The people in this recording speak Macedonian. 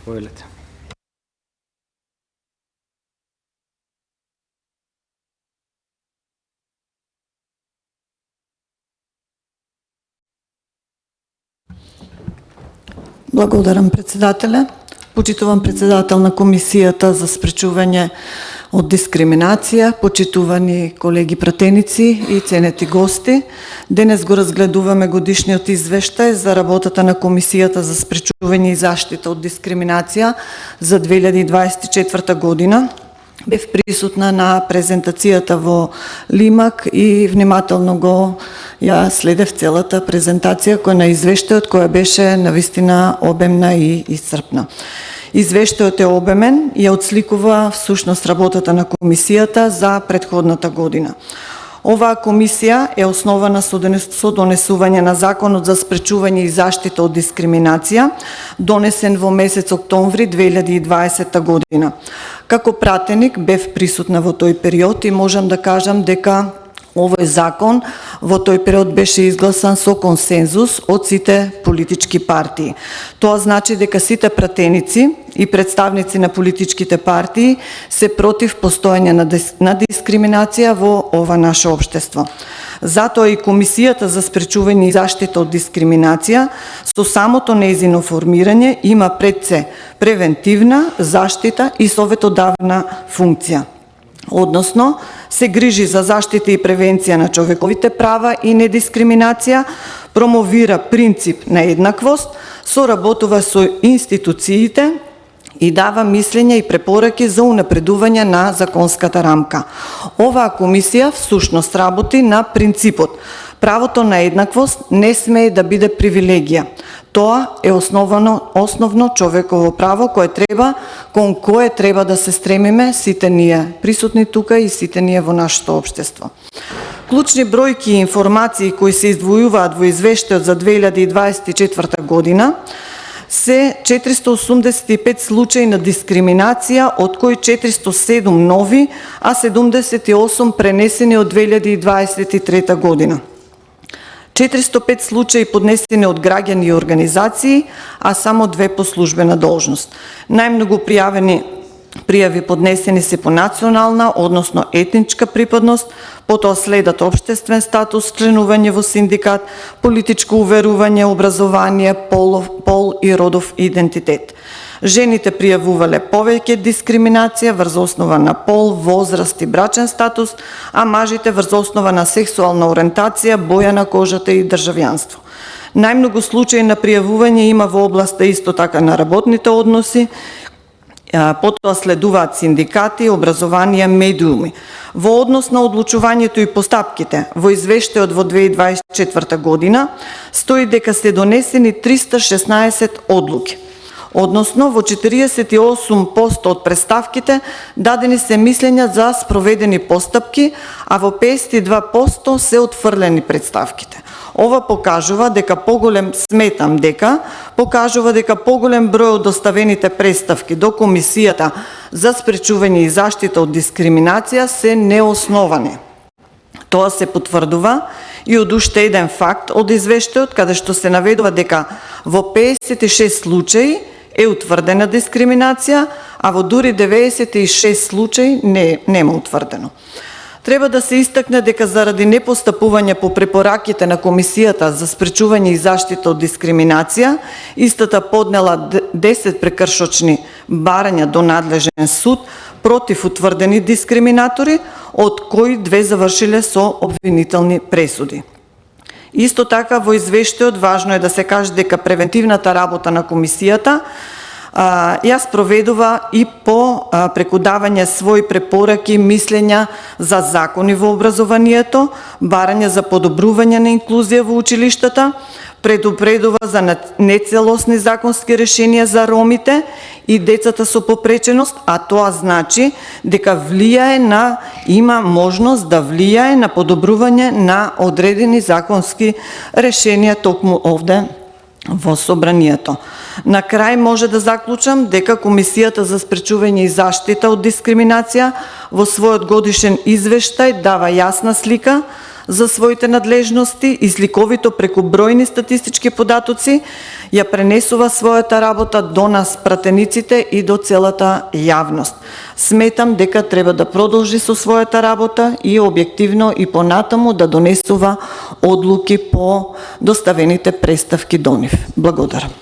Повелете. Благодарам, председателе. Почитувам председател на Комисијата за спречување од дискриминација, почитувани колеги пратеници и ценети гости. Денес го разгледуваме годишниот извештај за работата на Комисијата за спречување и заштита од дискриминација за 2024 година. Бев присутна на презентацијата во Лимак и внимателно го ја следев целата презентација која на извештајот, која беше навистина обемна и исцрпна. Извештајот е обемен и ја отсликува всушност работата на Комисијата за претходната година. Оваа комисија е основана со донесување на Законот за спречување и заштита од дискриминација, донесен во месец октомври 2020 година. Како пратеник бев присутна во тој период и можам да кажам дека овој закон во тој период беше изгласан со консензус од сите политички партии. Тоа значи дека сите пратеници и представници на политичките партии се против постоење на дискриминација во ова наше општество. Затоа и Комисијата за спречување и заштита од дискриминација со самото нејзино формирање има пред се превентивна, заштита и советодавна функција. Односно, се грижи за заштита и превенција на човековите права и недискриминација, промовира принцип на еднаквост, соработува со институциите и дава мислења и препораки за унапредување на законската рамка. Оваа комисија всушност работи на принципот правото на еднаквост не смее да биде привилегија. Тоа е основно човеково право кон кое треба да се стремиме сите ние присутни тука и сите ние во нашето општество. Клучни бројки и информации кои се издвојуваат во извештајот за 2024 година се 485 случаи на дискриминација, од кои 407 нови, а 78 пренесени од 2023 година. 405 случаи поднесени од граѓани и организации, а само 2 по службена должност. Најмногу пријави поднесени се по национална, односно етничка припадност, потоа следат општествен статус, членување во синдикат, политичко уверување, образование, пол и родов идентитет. Жените пријавувале повеќе дискриминација врз основа на пол, возраст и брачен статус, а мажите врз основа на сексуална ориентација, боја на кожата и државјанство. Најмногу случаи на пријавување има во областа исто така на работните односи, потоа следуваат синдикати, образование, медиуми. Во однос на одлучувањето и постапките, во извештајот во 2024 година, стои дека се донесени 316 одлуки. Односно, во 48% од представките дадени се мислења за спроведени постапки, а во 52% се отфрлени представките. Ова покажува дека поголем број од доставените представки до Комисијата за спречување и заштита од дискриминација се неосновани. Тоа се потврдува и од уште еден факт од извештајот, каде што се наведува дека во 56 случаи е утврдена дискриминација, а во дури 96 случаи нема утврдено. Треба да се истакне дека заради непостапување по препораките на Комисијата за спречување и заштита од дискриминација, истата поднела 10 прекршочни барања до надлежен суд против утврдени дискриминатори, од кои 2 завршиле со обвинителни пресуди. Исто така во извештајот важно е да се каже дека превентивната работа на Комисијата ја спроведува и по преку давање своји препораки, мислења за закони во образованието, барање за подобрување на инклузија во училиштата, предупредува за нецелосни законски решенија за ромите и децата со попреченост, а тоа значи дека има можност да влијае на подобрување на одредени законски решенија токму овде во собранието. На крај може да заклучам дека Комисијата за спречување и заштита од дискриминација во својот годишен извештај дава јасна слика за своите надлежности и сликовито преку бројни статистички податоци ја пренесува својата работа до нас, пратениците и до целата јавност. Сметам дека треба да продолжи со својата работа и објективно и понатаму да донесува одлуки по доставените представки до нив. Благодарам.